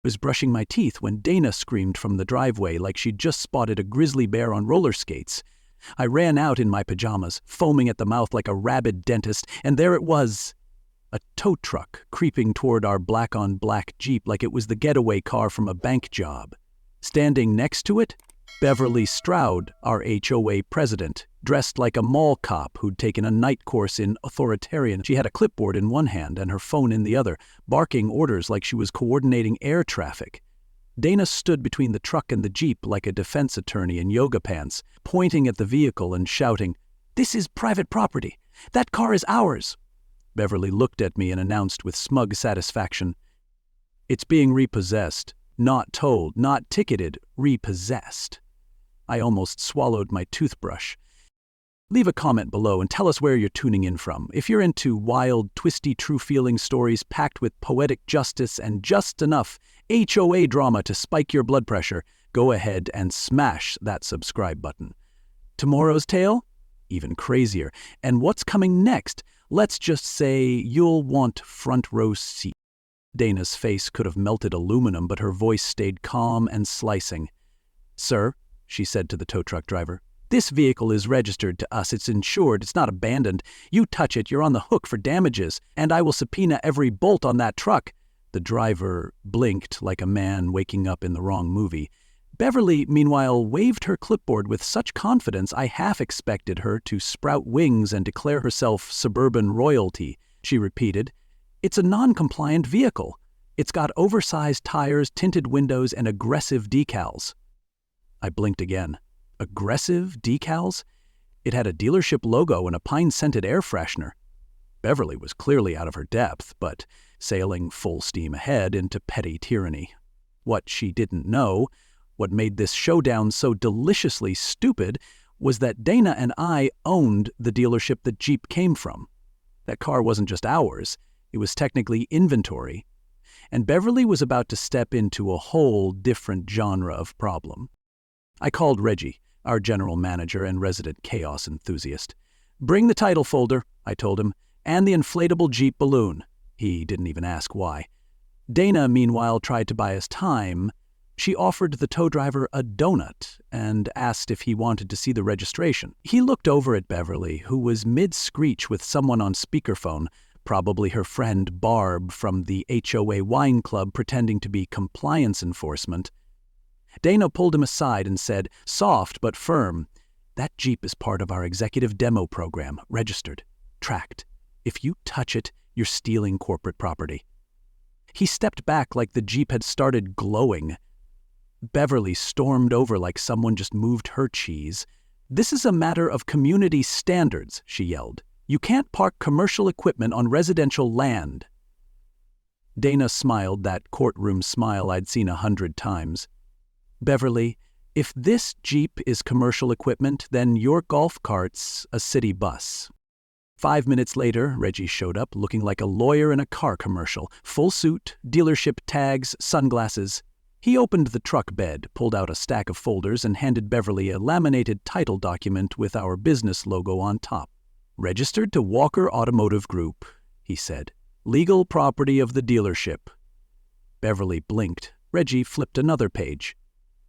Was brushing my teeth when Dana screamed from the driveway like she'd just spotted a grizzly bear on roller skates. I ran out in my pajamas, foaming at the mouth like a rabid dentist, and there it was. A tow truck creeping toward our black-on-black Jeep like it was the getaway car from a bank job. Standing next to it, Beverly Stroud, our HOA president, dressed like a mall cop who'd taken a night course in authoritarian. She had a clipboard in one hand and her phone in the other, barking orders like she was coordinating air traffic. Dana stood between the truck and the Jeep like a defense attorney in yoga pants, pointing at the vehicle and shouting, "This is private property. That car is ours." Beverly looked at me and announced with smug satisfaction, "It's being repossessed. Not told, not ticketed, repossessed." I almost swallowed my toothbrush. Leave a comment below and tell us where you're tuning in from. If you're into wild, twisty, true-feeling stories packed with poetic justice and just enough HOA drama to spike your blood pressure, go ahead and smash that subscribe button. Tomorrow's tale? Even crazier. And what's coming next? Let's just say you'll want front row seat. Dana's face could have melted aluminum, but her voice stayed calm and slicing. "Sir," she said to the tow truck driver, "this vehicle is registered to us. It's insured. It's not abandoned. You touch it, you're on the hook for damages, and I will subpoena every bolt on that truck." The driver blinked like a man waking up in the wrong movie. Beverly, meanwhile, waved her clipboard with such confidence I half expected her to sprout wings and declare herself suburban royalty. She repeated, "It's a non-compliant vehicle. It's got oversized tires, tinted windows, and aggressive decals." I blinked again. Aggressive decals? It had a dealership logo and a pine-scented air freshener. Beverly was clearly out of her depth, but sailing full steam ahead into petty tyranny. What she didn't know, what made this showdown so deliciously stupid, was that Dana and I owned the dealership the Jeep came from. That car wasn't just ours. It was technically inventory, and Beverly was about to step into a whole different genre of problem. I called Reggie, our general manager and resident chaos enthusiast. "Bring the title folder," I told him, "and the inflatable Jeep balloon." He didn't even ask why. Dana, meanwhile, tried to buy us time. She offered the tow driver a donut and asked if he wanted to see the registration. He looked over at Beverly, who was mid-screech with someone on speakerphone, probably her friend Barb from the HOA Wine Club pretending to be compliance enforcement. Dana pulled him aside and said, soft but firm, "That Jeep is part of our executive demo program, registered, tracked. If you touch it, you're stealing corporate property." He stepped back like the Jeep had started glowing. Beverly stormed over like someone just moved her cheese. "This is a matter of community standards," she yelled. "You can't park commercial equipment on residential land." Dana smiled that courtroom smile I'd seen 100 times. "Beverly, if this Jeep is commercial equipment, then your golf cart's a city bus." 5 minutes later, Reggie showed up looking like a lawyer in a car commercial, full suit, dealership tags, sunglasses. He opened the truck bed, pulled out a stack of folders, and handed Beverly a laminated title document with our business logo on top. "Registered to Walker Automotive Group," he said. "Legal property of the dealership." Beverly blinked. Reggie flipped another page.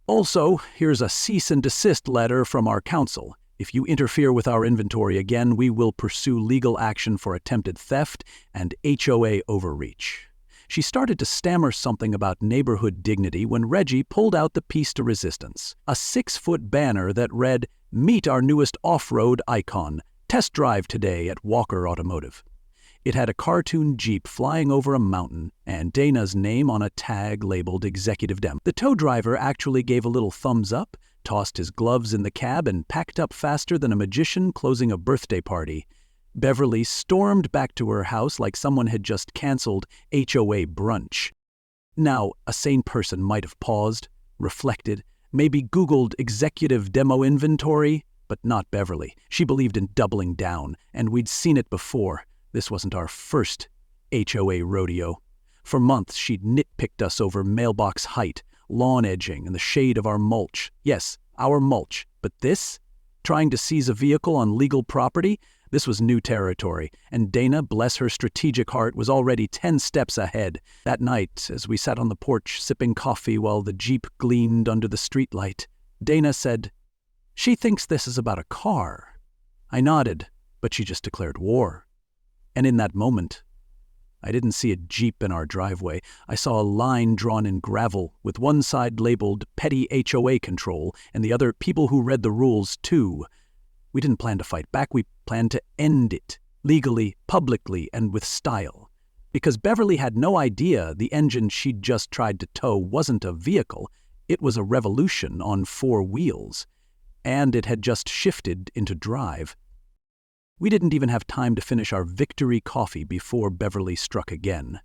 "Also, here's a cease and desist letter from our counsel. If you interfere with our inventory again, we will pursue legal action for attempted theft and HOA overreach." She started to stammer something about neighborhood dignity when Reggie pulled out the piece de resistance, a 6-foot banner that read, "Meet our newest off-road icon. Test drive today at Walker Automotive." It had a cartoon Jeep flying over a mountain and Dana's name on a tag labeled Executive Dem. The tow driver actually gave a little thumbs up, tossed his gloves in the cab, and packed up faster than a magician closing a birthday party. Beverly stormed back to her house like someone had just canceled HOA brunch. Now, a sane person might have paused, reflected, maybe Googled executive demo inventory, but not Beverly. She believed in doubling down, and we'd seen it before. This wasn't our first HOA rodeo. For months, she'd nitpicked us over mailbox height, lawn edging, and the shade of our mulch. Yes, our mulch. But this? Trying to seize a vehicle on legal property? This was new territory, and Dana, bless her strategic heart, was already 10 steps ahead. That night, as we sat on the porch sipping coffee while the Jeep gleamed under the streetlight, Dana said, "She thinks this is about a car." I nodded, but she just declared war. And in that moment, I didn't see a Jeep in our driveway. I saw a line drawn in gravel, with one side labeled Petty HOA Control and the other People Who Read the Rules Too. We didn't plan to fight back, we planned to end it, legally, publicly, and with style. Because Beverly had no idea the engine she'd just tried to tow wasn't a vehicle, it was a revolution on 4 wheels. And it had just shifted into drive. We didn't even have time to finish our victory coffee before Beverly struck again.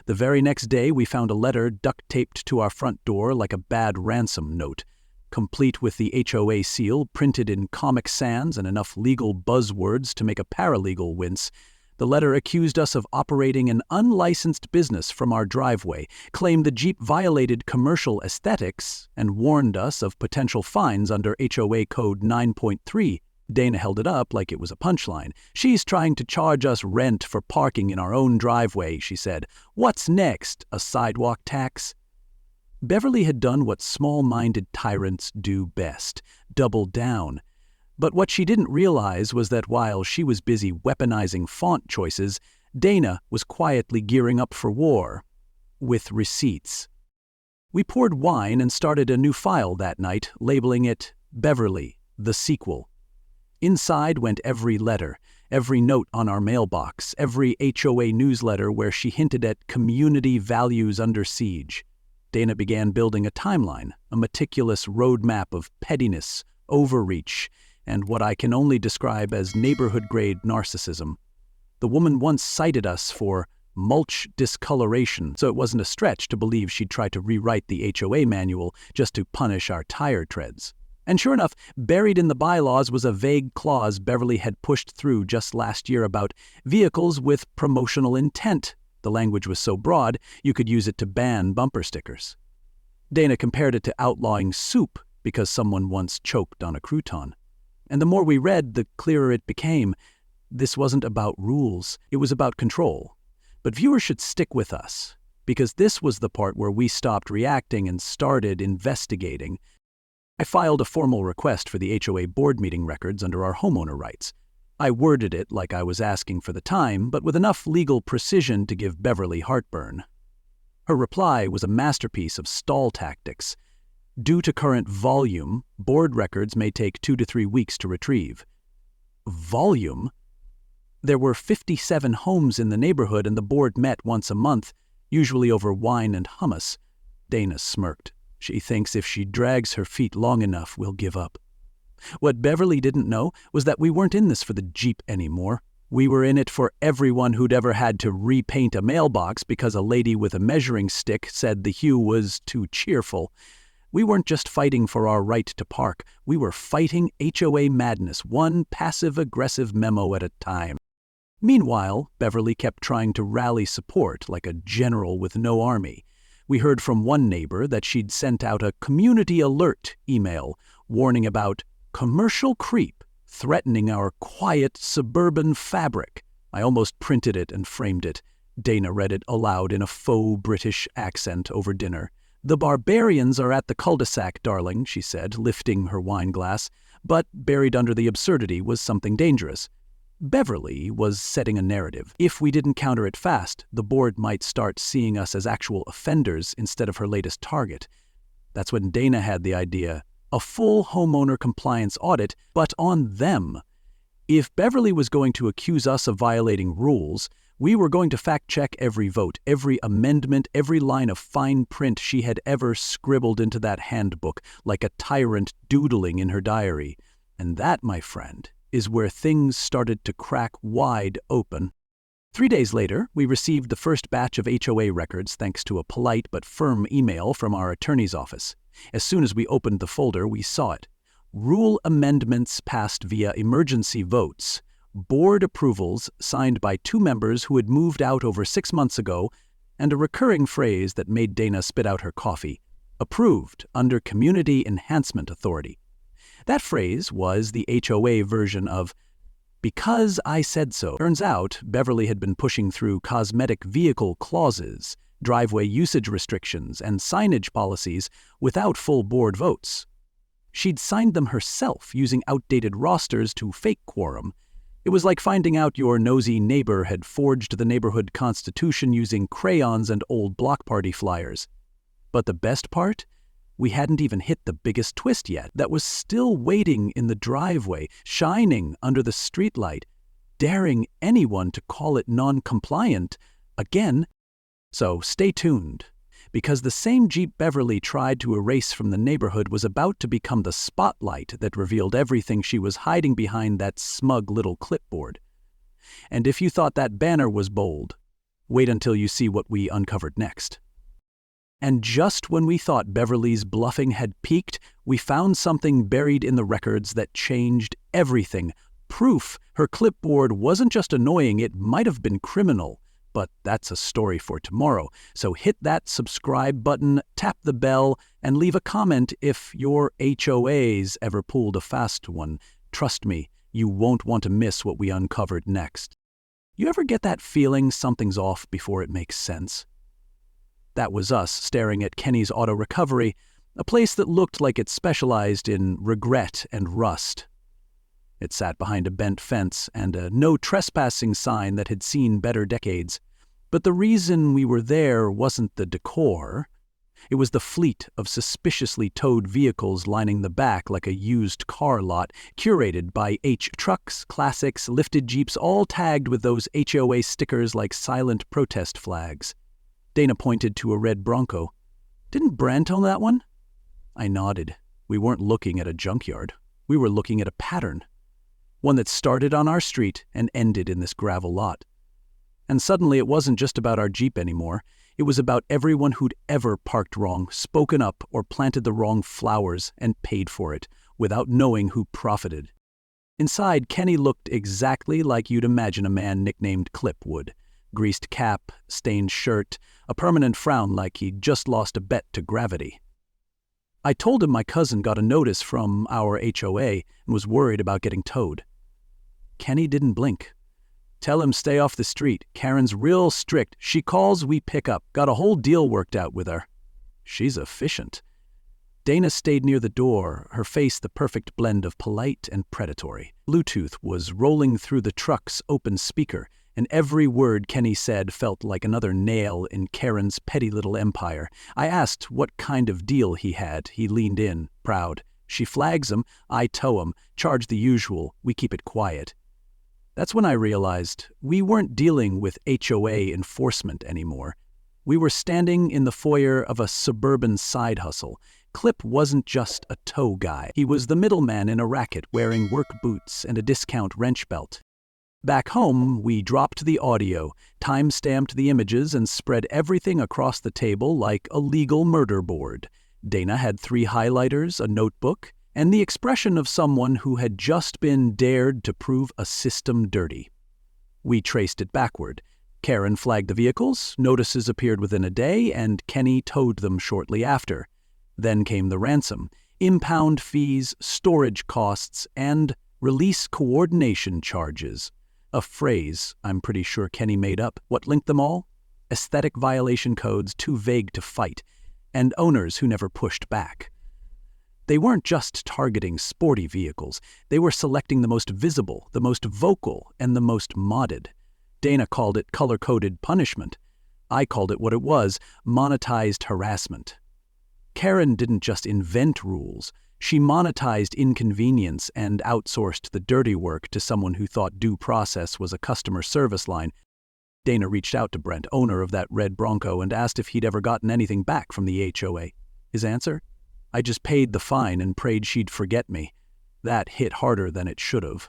The very next day, we found a letter duct-taped to our front door like a bad ransom note, complete with the HOA seal printed in Comic Sans and enough legal buzzwords to make a paralegal wince. The letter accused us of operating an unlicensed business from our driveway, claimed the Jeep violated commercial aesthetics, and warned us of potential fines under HOA Code 9.3. Dana held it up like it was a punchline. "She's trying to charge us rent for parking in our own driveway," she said. "What's next? A sidewalk tax?" Beverly had done what small-minded tyrants do best, double down. But what she didn't realize was that while she was busy weaponizing font choices, Dana was quietly gearing up for war. With receipts. We poured wine and started a new file that night, labeling it Beverly, the Sequel. Inside went every letter, every note on our mailbox, every HOA newsletter where she hinted at community values under siege. Dana began building a timeline, a meticulous roadmap of pettiness, overreach, and what I can only describe as neighborhood-grade narcissism. The woman once cited us for mulch discoloration, so it wasn't a stretch to believe she'd try to rewrite the HOA manual just to punish our tire treads. And sure enough, buried in the bylaws was a vague clause Beverly had pushed through just last year about vehicles with promotional intent. The language was so broad, you could use it to ban bumper stickers. Dana compared it to outlawing soup because someone once choked on a crouton. And the more we read, the clearer it became. This wasn't about rules, it was about control. But viewers should stick with us, because this was the part where we stopped reacting and started investigating. I filed a formal request for the HOA board meeting records under our homeowner rights. I worded it like I was asking for the time, but with enough legal precision to give Beverly heartburn. Her reply was a masterpiece of stall tactics. Due to current volume, board records may take 2 to 3 weeks to retrieve. Volume? There were 57 homes in the neighborhood and the board met once a month, usually over wine and hummus. Dana smirked. She thinks if she drags her feet long enough, we'll give up. What Beverly didn't know was that we weren't in this for the Jeep anymore. We were in it for everyone who'd ever had to repaint a mailbox because a lady with a measuring stick said the hue was too cheerful. We weren't just fighting for our right to park. We were fighting HOA madness, one passive-aggressive memo at a time. Meanwhile, Beverly kept trying to rally support like a general with no army. We heard from one neighbor that she'd sent out a community alert email warning about commercial creep threatening our quiet suburban fabric. I almost printed it and framed it. Dana read it aloud in a faux British accent over dinner. "The barbarians are at the cul-de-sac, darling," she said, lifting her wine glass. But buried under the absurdity was something dangerous. Beverly was setting a narrative. If we didn't counter it fast, the board might start seeing us as actual offenders instead of her latest target. That's when Dana had the idea. A full homeowner compliance audit, but on them. If Beverly was going to accuse us of violating rules, we were going to fact-check every vote, every amendment, every line of fine print she had ever scribbled into that handbook, like a tyrant doodling in her diary. And that, my friend, is where things started to crack wide open. 3 days later, we received the first batch of HOA records thanks to a polite but firm email from our attorney's office. As soon as we opened the folder, we saw it. Rule amendments passed via emergency votes. Board approvals signed by 2 members who had moved out over 6 months ago, and a recurring phrase that made Dana spit out her coffee. Approved under Community Enhancement Authority. That phrase was the HOA version of, Because I said so. Turns out, Beverly had been pushing through cosmetic vehicle clauses, driveway usage restrictions, and signage policies without full board votes. She'd signed them herself using outdated rosters to fake quorum. It was like finding out your nosy neighbor had forged the neighborhood constitution using crayons and old block party flyers. But the best part? We hadn't even hit the biggest twist yet. That was still waiting in the driveway, shining under the streetlight, daring anyone to call it non-compliant again. So stay tuned, because the same Jeep Beverly tried to erase from the neighborhood was about to become the spotlight that revealed everything she was hiding behind that smug little clipboard. And if you thought that banner was bold, wait until you see what we uncovered next. And just when we thought Beverly's bluffing had peaked, we found something buried in the records that changed everything. Proof her clipboard wasn't just annoying, it might have been criminal. But that's a story for tomorrow. So hit that subscribe button, tap the bell, and leave a comment if your HOAs ever pulled a fast one. Trust me, you won't want to miss what we uncovered next. You ever get that feeling something's off before it makes sense? That was us staring at Kenny's Auto Recovery, a place that looked like it specialized in regret and rust. It sat behind a bent fence and a no trespassing sign that had seen better decades. But the reason we were there wasn't the decor. It was the fleet of suspiciously towed vehicles lining the back like a used car lot, curated by trucks, classics, lifted Jeeps, all tagged with those HOA stickers like silent protest flags. Dana pointed to a red Bronco. Didn't Brant own that one? I nodded. We weren't looking at a junkyard. We were looking at a pattern. One that started on our street and ended in this gravel lot. And suddenly it wasn't just about our Jeep anymore. It was about everyone who'd ever parked wrong, spoken up, or planted the wrong flowers and paid for it, without knowing who profited. Inside, Kenny looked exactly like you'd imagine a man nicknamed Clip would. Greased cap, stained shirt, a permanent frown like he'd just lost a bet to gravity. I told him my cousin got a notice from our HOA and was worried about getting towed. Kenny didn't blink. Tell him stay off the street. Karen's real strict. She calls, we pick up. Got a whole deal worked out with her. She's efficient. Dana stayed near the door, her face the perfect blend of polite and predatory. Bluetooth was rolling through the truck's open speaker, and every word Kenny said felt like another nail in Karen's petty little empire. I asked what kind of deal he had. He leaned in, proud. She flags him, I tow him, charge the usual, we keep it quiet. That's when I realized we weren't dealing with HOA enforcement anymore. We were standing in the foyer of a suburban side hustle. Clip wasn't just a tow guy. He was the middleman in a racket wearing work boots and a discount wrench belt. Back home, we dropped the audio, time-stamped the images, and spread everything across the table like a legal murder board. Dana had 3 highlighters, a notebook, and the expression of someone who had just been dared to prove a system dirty. We traced it backward. Karen flagged the vehicles, notices appeared within a day, and Kenny towed them shortly after. Then came the ransom, impound fees, storage costs, and release coordination charges. A phrase I'm pretty sure Kenny made up. What linked them all? Aesthetic violation codes too vague to fight, and owners who never pushed back. They weren't just targeting sporty vehicles. They were selecting the most visible, the most vocal, and the most modded. Dana called it color-coded punishment. I called it what it was, monetized harassment. Karen didn't just invent rules. She monetized inconvenience and outsourced the dirty work to someone who thought due process was a customer service line. Dana reached out to Brent, owner of that red Bronco, and asked if he'd ever gotten anything back from the HOA. His answer? I just paid the fine and prayed she'd forget me. That hit harder than it should have.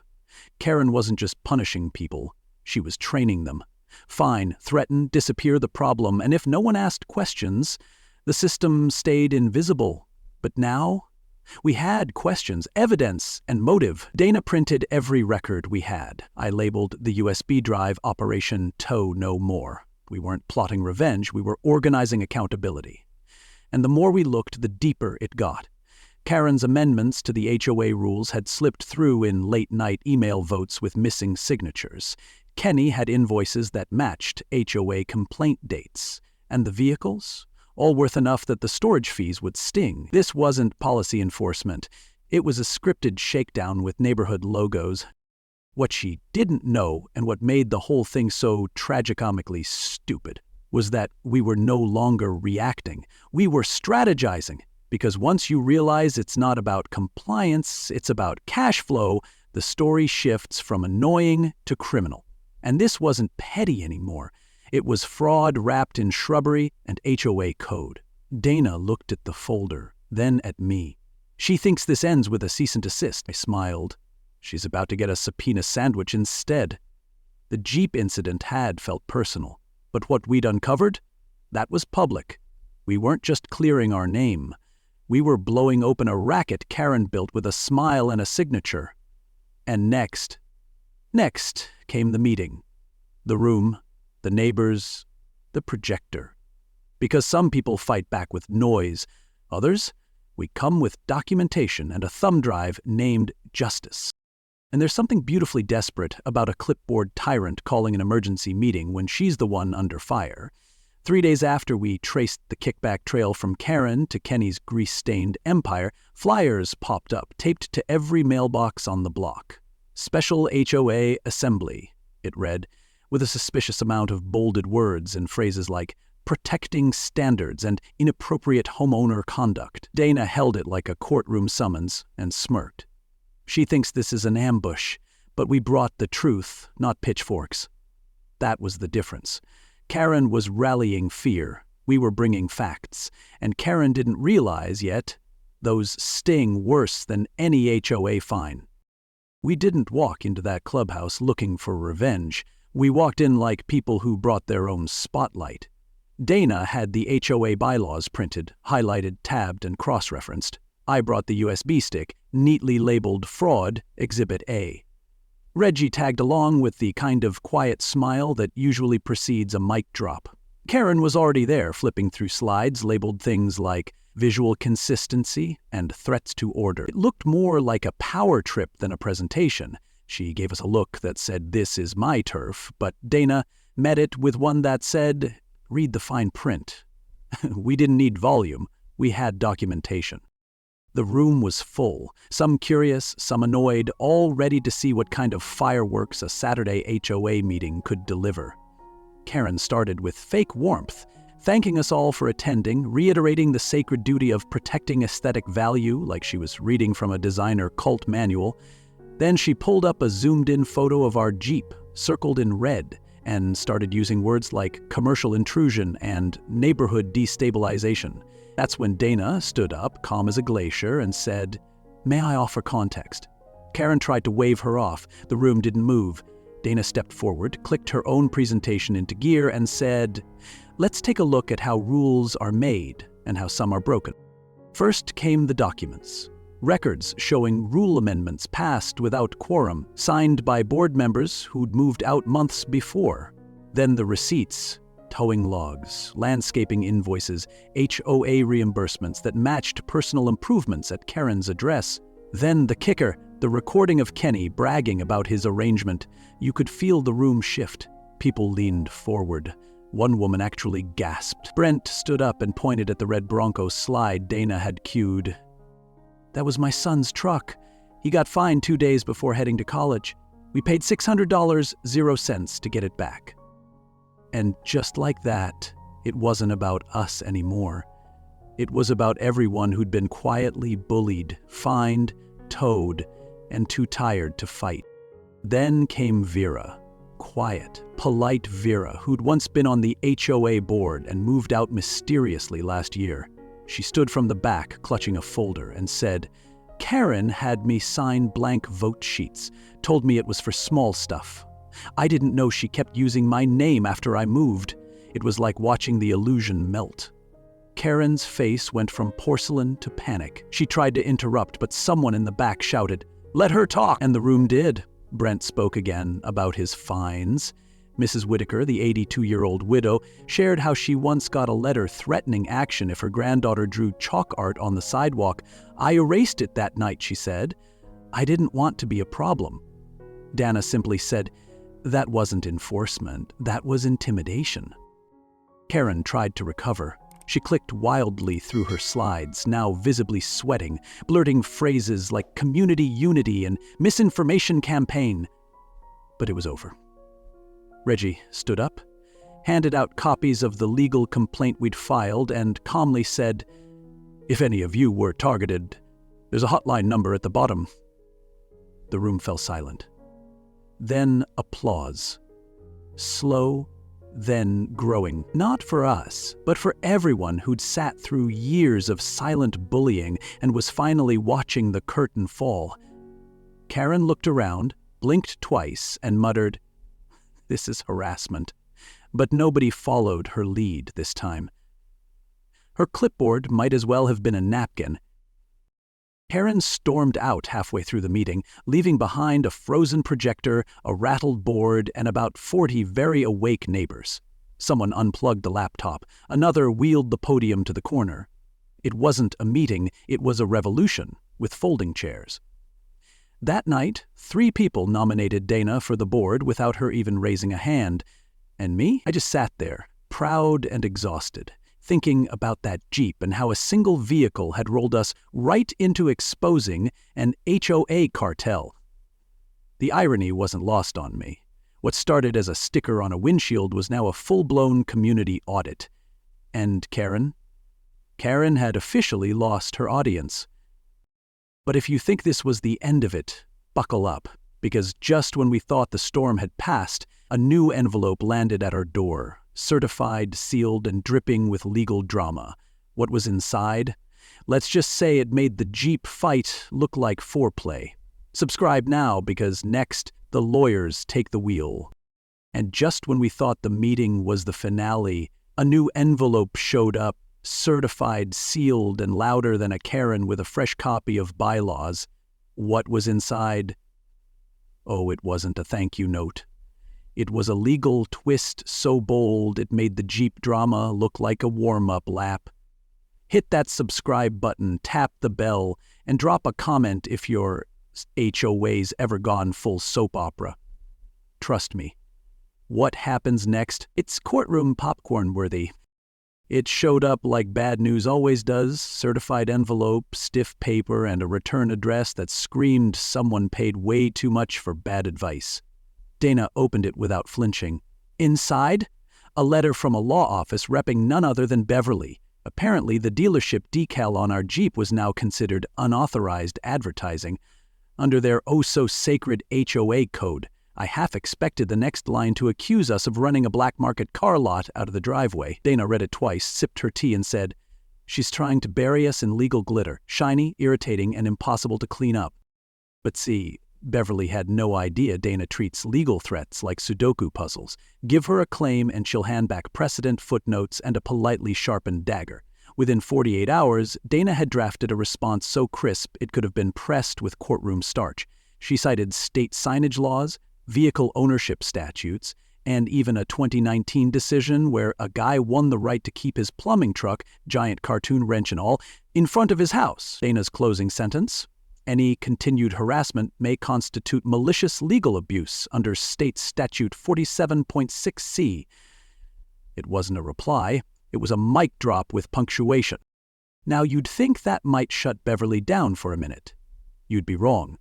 Karen wasn't just punishing people. She was training them. Fine, threaten, disappear the problem, and if no one asked questions, the system stayed invisible. But now, we had questions, evidence, and motive. Dana printed every record we had. I labeled the USB drive Operation Tow No More. We weren't plotting revenge, we were organizing accountability. And the more we looked, the deeper it got. Karen's amendments to the HOA rules had slipped through in late-night email votes with missing signatures. Kenny had invoices that matched HOA complaint dates. And the vehicles? All worth enough that the storage fees would sting. This wasn't policy enforcement. It was a scripted shakedown with neighborhood logos. What she didn't know, and what made the whole thing so tragicomically stupid, was that we were no longer reacting. We were strategizing. Because once you realize it's not about compliance, it's about cash flow, the story shifts from annoying to criminal. And this wasn't petty anymore. It was fraud wrapped in shrubbery and HOA code. Dana looked at the folder, then at me. She thinks this ends with a cease and desist. I smiled. She's about to get a subpoena sandwich instead. The Jeep incident had felt personal, but what we'd uncovered? That was public. We weren't just clearing our name. We were blowing open a racket Karen built with a smile and a signature. And next came the meeting. The room, the neighbors, the projector. Because some people fight back with noise. Others, we come with documentation and a thumb drive named justice. And there's something beautifully desperate about a clipboard tyrant calling an emergency meeting when she's the one under fire. 3 days after we traced the kickback trail from Karen to Kenny's grease-stained empire, flyers popped up, taped to every mailbox on the block. Special HOA Assembly, it read, with a suspicious amount of bolded words and phrases like protecting standards and inappropriate homeowner conduct. Dana held it like a courtroom summons and smirked. She thinks this is an ambush, but we brought the truth, not pitchforks. That was the difference. Karen was rallying fear. We were bringing facts. And Karen didn't realize yet, those sting worse than any HOA fine. We didn't walk into that clubhouse looking for revenge. We walked in like people who brought their own spotlight. Dana had the HOA bylaws printed, highlighted, tabbed, and cross-referenced. I brought the USB stick, neatly labeled Fraud, Exhibit A. Reggie tagged along with the kind of quiet smile that usually precedes a mic drop. Karen was already there, flipping through slides labeled things like visual consistency and threats to order. It looked more like a power trip than a presentation. She gave us a look that said, "This is my turf," but Dana met it with one that said, "Read the fine print." We didn't need volume. We had documentation. The room was full, some curious, some annoyed, all ready to see what kind of fireworks a Saturday HOA meeting could deliver. Karen started with fake warmth, thanking us all for attending, reiterating the sacred duty of protecting aesthetic value like she was reading from a designer cult manual. Then she pulled up a zoomed-in photo of our Jeep, circled in red, and started using words like commercial intrusion and neighborhood destabilization. That's when Dana stood up, calm as a glacier, and said, "May I offer context?" Karen tried to wave her off. The room didn't move. Dana stepped forward, clicked her own presentation into gear, and said, "Let's take a look at how rules are made and how some are broken." First came the documents. Records showing rule amendments passed without quorum, signed by board members who'd moved out months before. Then the receipts. Towing logs, landscaping invoices, HOA reimbursements that matched personal improvements at Karen's address. Then the kicker, the recording of Kenny bragging about his arrangement. You could feel the room shift. People leaned forward. One woman actually gasped. Brent stood up and pointed at the red Bronco slide Dana had cued. "That was my son's truck. He got fined 2 days before heading to college. We paid $600, 0 cents to get it back." And just like that, it wasn't about us anymore. It was about everyone who'd been quietly bullied, fined, towed, and too tired to fight. Then came Vera. Quiet, polite Vera, who'd once been on the HOA board and moved out mysteriously last year. She stood from the back, clutching a folder, and said, "Karen had me sign blank vote sheets, told me it was for small stuff. I didn't know she kept using my name after I moved. It was like watching the illusion melt." Karen's face went from porcelain to panic. She tried to interrupt, but someone in the back shouted, "Let her talk!" And the room did. Brent spoke again about his fines. Mrs. Whitaker, the 82-year-old widow, shared how she once got a letter threatening action if her granddaughter drew chalk art on the sidewalk. "I erased it that night," she said. "I didn't want to be a problem." Dana simply said, "That wasn't enforcement, that was intimidation." Karen tried to recover. She clicked wildly through her slides, now visibly sweating, blurting phrases like community unity and misinformation campaign. But it was over. Reggie stood up, handed out copies of the legal complaint we'd filed, and calmly said, "If any of you were targeted, there's a hotline number at the bottom." The room fell silent. Then applause. Slow, then growing. Not for us, but for everyone who'd sat through years of silent bullying and was finally watching the curtain fall. Karen looked around, blinked twice, and muttered, "This is harassment." But nobody followed her lead this time. Her clipboard might as well have been a napkin. Karen stormed out halfway through the meeting, leaving behind a frozen projector, a rattled board, and about 40 very awake neighbors. Someone unplugged the laptop. Another wheeled the podium to the corner. It wasn't a meeting, it was a revolution, with folding chairs. That night, 3 people nominated Dana for the board without her even raising a hand. And me? I just sat there, proud and exhausted, thinking about that Jeep and how a single vehicle had rolled us right into exposing an HOA cartel. The irony wasn't lost on me. What started as a sticker on a windshield was now a full-blown community audit. And Karen? Karen had officially lost her audience. But if you think this was the end of it, buckle up, because just when we thought the storm had passed, a new envelope landed at our door, certified, sealed, and dripping with legal drama. What was inside? Let's just say it made the Jeep fight look like foreplay. Subscribe now, because next, the lawyers take the wheel. And just when we thought the meeting was the finale, a new envelope showed up, certified, sealed, and louder than a Karen with a fresh copy of bylaws. What was inside? Oh, it wasn't a thank you note. It was a legal twist so bold it made the Jeep drama look like a warm-up lap. Hit that subscribe button, tap the bell, and drop a comment if your HOA's ever gone full soap opera. Trust me. What happens next? It's courtroom popcorn worthy. It showed up like bad news always does, certified envelope, stiff paper, and a return address that screamed someone paid way too much for bad advice. Dana opened it without flinching. Inside, a letter from a law office repping none other than Beverly. Apparently, the dealership decal on our Jeep was now considered unauthorized advertising. Under their oh-so-sacred HOA code, I half expected the next line to accuse us of running a black market car lot out of the driveway. Dana read it twice, sipped her tea, and said, "She's trying to bury us in legal glitter, shiny, irritating, and impossible to clean up." But see, Beverly had no idea Dana treats legal threats like Sudoku puzzles. Give her a claim and she'll hand back precedent, footnotes, and a politely sharpened dagger. Within 48 hours, Dana had drafted a response so crisp it could have been pressed with courtroom starch. She cited state signage laws, vehicle ownership statutes, and even a 2019 decision where a guy won the right to keep his plumbing truck, giant cartoon wrench and all, in front of his house. Dana's closing sentence: any continued harassment may constitute malicious legal abuse under State Statute 47.6c. It wasn't a reply, it was a mic drop with punctuation. Now you'd think that might shut Beverly down for a minute. You'd be wrong.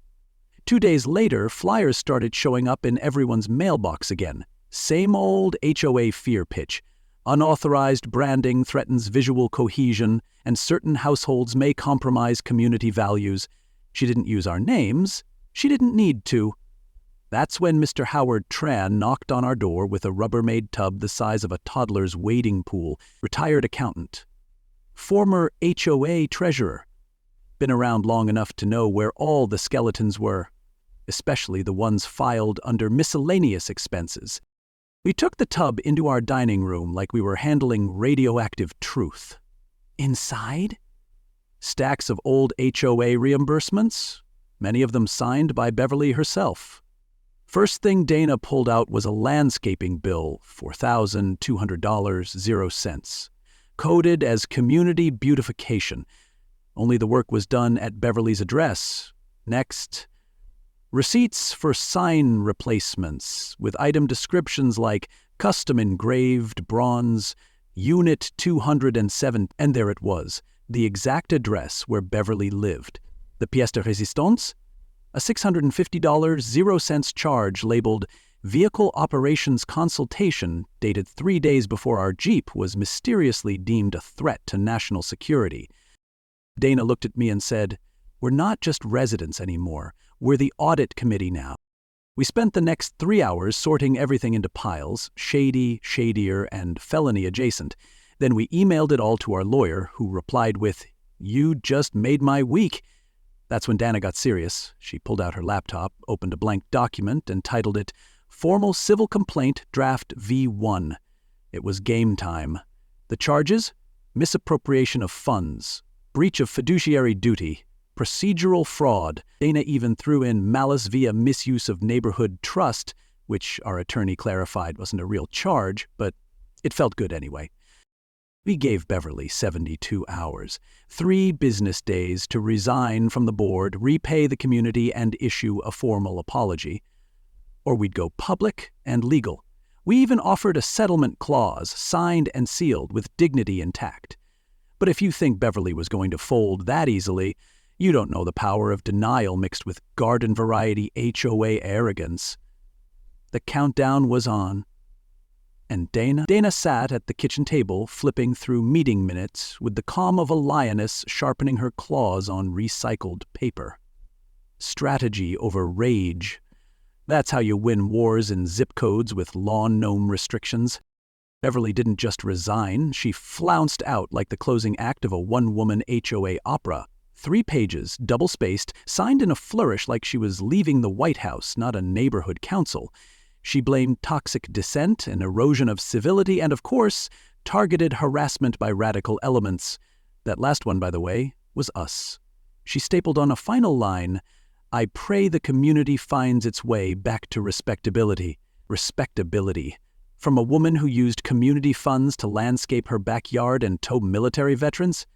2 days later, flyers started showing up in everyone's mailbox again. Same old HOA fear pitch. Unauthorized branding threatens visual cohesion, and certain households may compromise community values. She didn't use our names. She didn't need to. That's when Mr. Howard Tran knocked on our door with a Rubbermaid tub the size of a toddler's wading pool. Retired accountant. Former HOA treasurer. Been around long enough to know where all the skeletons were, especially the ones filed under miscellaneous expenses. We took the tub into our dining room like we were handling radioactive truth. Inside? Stacks of old HOA reimbursements, many of them signed by Beverly herself. First thing Dana pulled out was a landscaping bill, $4,200, 0 cents, coded as community beautification. Only the work was done at Beverly's address. Next, receipts for sign replacements with item descriptions like custom engraved bronze, Unit 207, and there it was, the exact address where Beverly lived. The pièce de résistance? A $650, 0 cents charge labeled Vehicle Operations Consultation, dated 3 days before our Jeep was mysteriously deemed a threat to national security. Dana looked at me and said, "We're not just residents anymore. We're the audit committee now." We spent the next 3 hours sorting everything into piles, shady, shadier, and felony adjacent. Then we emailed it all to our lawyer, who replied with, "You just made my week." That's when Dana got serious. She pulled out her laptop, opened a blank document, and titled it Formal Civil Complaint Draft V1. It was game time. The charges? Misappropriation of funds, breach of fiduciary duty, procedural fraud. Dana even threw in malice via misuse of neighborhood trust, which our attorney clarified wasn't a real charge, but it felt good anyway. We gave Beverly 72 hours, 3 business days to resign from the board, repay the community, and issue a formal apology. Or we'd go public and legal. We even offered a settlement clause, signed and sealed, with dignity intact. But if you think Beverly was going to fold that easily, you don't know the power of denial mixed with garden-variety HOA arrogance. The countdown was on. And Dana sat at the kitchen table, flipping through meeting minutes with the calm of a lioness sharpening her claws on recycled paper. Strategy over rage. That's how you win wars in zip codes with lawn gnome restrictions. Beverly didn't just resign, she flounced out like the closing act of a one-woman HOA opera. 3 pages, double-spaced, signed in a flourish like she was leaving the White House, not a neighborhood council. She blamed toxic dissent and erosion of civility and, of course, targeted harassment by radical elements. That last one, by the way, was us. She stapled on a final line, "I pray the community finds its way back to respectability." Respectability. From a woman who used community funds to landscape her backyard and tow military veterans?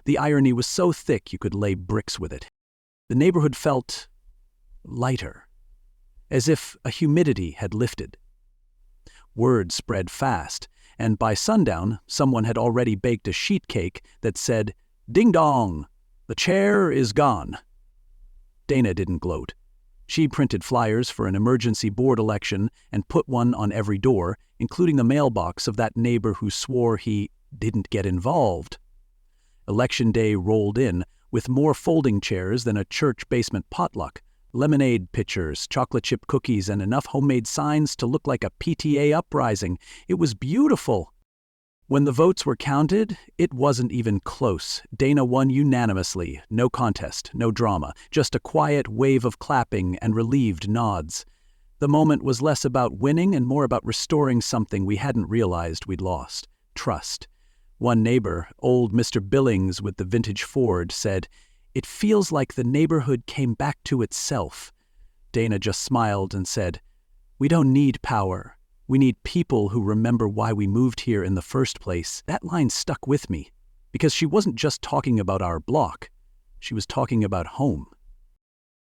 The irony was so thick you could lay bricks with it. The neighborhood felt lighter, as if a humidity had lifted. Word spread fast, and by sundown, someone had already baked a sheet cake that said, "Ding dong, the chair is gone." Dana didn't gloat. She printed flyers for an emergency board election and put one on every door, including the mailbox of that neighbor who swore he didn't get involved. Election day rolled in, with more folding chairs than a church basement potluck, lemonade pitchers, chocolate chip cookies, and enough homemade signs to look like a PTA uprising. It was beautiful. When the votes were counted, it wasn't even close. Dana won unanimously. No contest, no drama, just a quiet wave of clapping and relieved nods. The moment was less about winning and more about restoring something we hadn't realized we'd lost: trust. One neighbor, old Mr. Billings with the vintage Ford, said, "It feels like the neighborhood came back to itself." Dana just smiled and said, "We don't need power. We need people who remember why we moved here in the first place." That line stuck with me, because she wasn't just talking about our block. She was talking about home.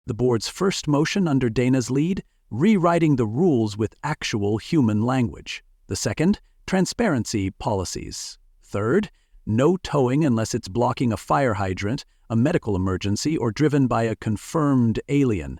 The board's first motion under Dana's lead, rewriting the rules with actual human language. The second, transparency policies. Third, no towing unless it's blocking a fire hydrant, a medical emergency, or driven by a confirmed alien.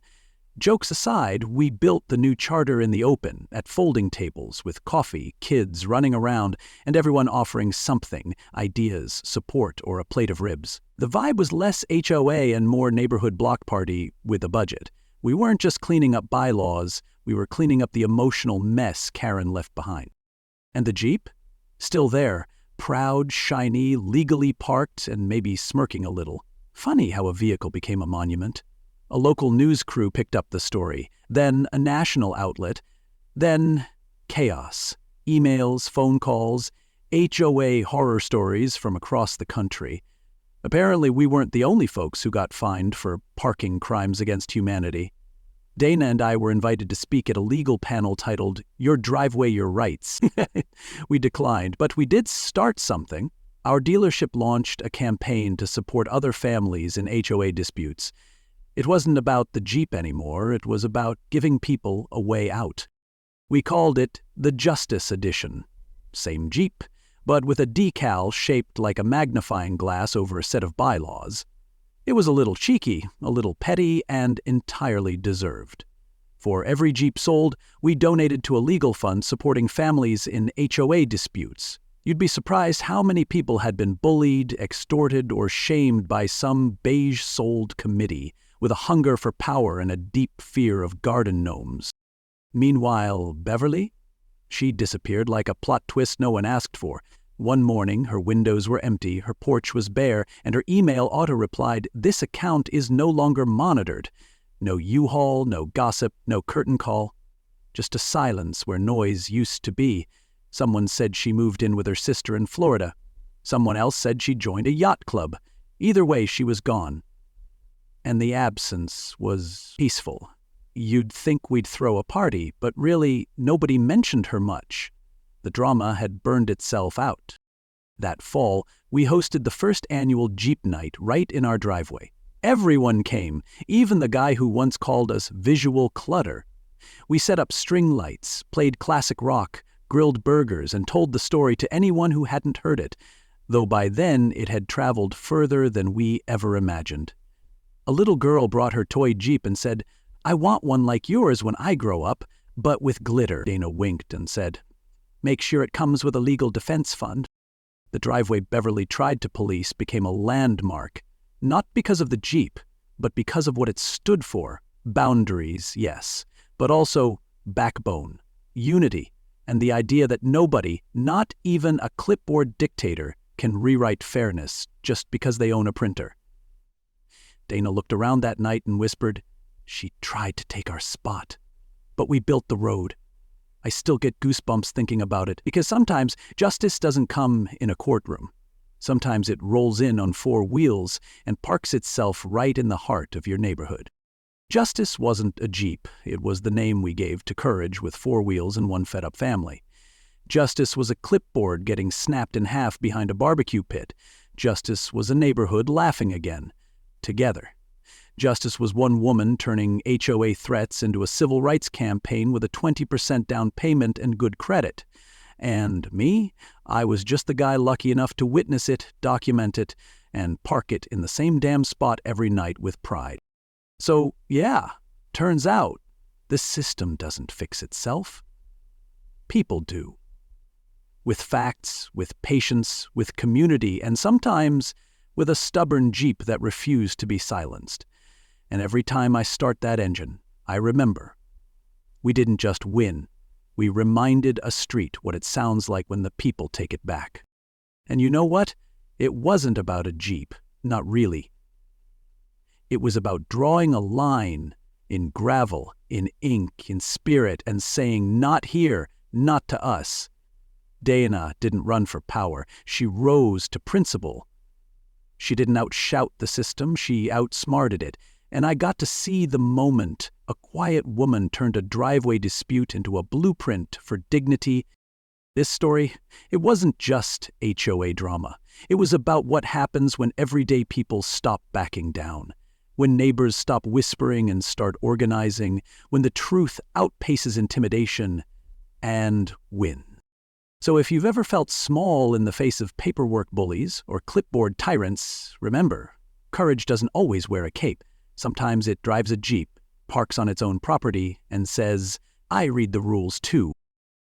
Jokes aside, we built the new charter in the open, at folding tables, with coffee, kids running around, and everyone offering something: ideas, support, or a plate of ribs. The vibe was less HOA and more neighborhood block party with a budget. We weren't just cleaning up bylaws, we were cleaning up the emotional mess Karen left behind. And the Jeep? Still there, proud, shiny, legally parked, and maybe smirking a little. Funny how a vehicle became a monument. A local news crew picked up the story, then a national outlet, then chaos. Emails, phone calls, HOA horror stories from across the country. Apparently we weren't the only folks who got fined for parking crimes against humanity. Dana and I were invited to speak at a legal panel titled, "Your Driveway, Your Rights." We declined, but we did start something. Our dealership launched a campaign to support other families in HOA disputes. It wasn't about the Jeep anymore, it was about giving people a way out. We called it the Justice Edition. Same Jeep, but with a decal shaped like a magnifying glass over a set of bylaws. It was a little cheeky, a little petty, and entirely deserved. For every Jeep sold, we donated to a legal fund supporting families in HOA disputes. You'd be surprised how many people had been bullied, extorted, or shamed by some beige-souled committee with a hunger for power and a deep fear of garden gnomes. Meanwhile, Beverly? She disappeared like a plot twist no one asked for. One morning, her windows were empty, her porch was bare, and her email auto-replied, "This account is no longer monitored." No U-Haul, no gossip, no curtain call. Just a silence where noise used to be. Someone said she moved in with her sister in Florida. Someone else said she joined a yacht club. Either way, she was gone. And the absence was peaceful. You'd think we'd throw a party, but really, nobody mentioned her much. The drama had burned itself out. That fall, we hosted the first annual Jeep Night right in our driveway. Everyone came, even the guy who once called us visual clutter. We set up string lights, played classic rock, grilled burgers, and told the story to anyone who hadn't heard it, though by then it had traveled further than we ever imagined. A little girl brought her toy Jeep and said, "I want one like yours when I grow up, but with glitter." Dana winked and said, "Make sure it comes with a legal defense fund." The driveway Beverly tried to police became a landmark, not because of the Jeep, but because of what it stood for. Boundaries, yes, but also backbone, unity, and the idea that nobody, not even a clipboard dictator, can rewrite fairness just because they own a printer. Dana looked around that night and whispered, "She tried to take our spot, but we built the road." I still get goosebumps thinking about it, because sometimes justice doesn't come in a courtroom. Sometimes it rolls in on four wheels and parks itself right in the heart of your neighborhood. Justice wasn't a Jeep, it was the name we gave to courage with four wheels and one fed-up family. Justice was a clipboard getting snapped in half behind a barbecue pit. Justice was a neighborhood laughing again, together. Justice was one woman turning HOA threats into a civil rights campaign with a 20% down payment and good credit. And me? I was just the guy lucky enough to witness it, document it, and park it in the same damn spot every night with pride. So, yeah, turns out, this system doesn't fix itself. People do. With facts, with patience, with community, and sometimes with a stubborn Jeep that refused to be silenced. And every time I start that engine, I remember. We didn't just win. We reminded a street what it sounds like when the people take it back. And you know what? It wasn't about a Jeep. Not really. It was about drawing a line in gravel, in ink, in spirit, and saying, "Not here, not to us." Dana didn't run for power. She rose to principle. She didn't outshout the system. She outsmarted it. And I got to see the moment a quiet woman turned a driveway dispute into a blueprint for dignity. This story, it wasn't just HOA drama. It was about what happens when everyday people stop backing down, when neighbors stop whispering and start organizing, when the truth outpaces intimidation and win. So if you've ever felt small in the face of paperwork bullies or clipboard tyrants, remember, courage doesn't always wear a cape. Sometimes it drives a Jeep, parks on its own property, and says, "I read the rules too."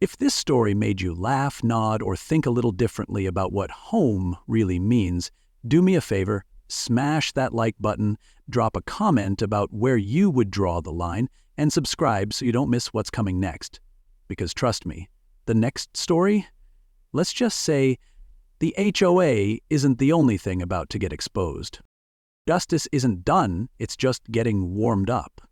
If this story made you laugh, nod, or think a little differently about what home really means, do me a favor, smash that like button, drop a comment about where you would draw the line, and subscribe so you don't miss what's coming next. Because trust me, the next story, let's just say, the HOA isn't the only thing about to get exposed. Justice isn't done, it's just getting warmed up.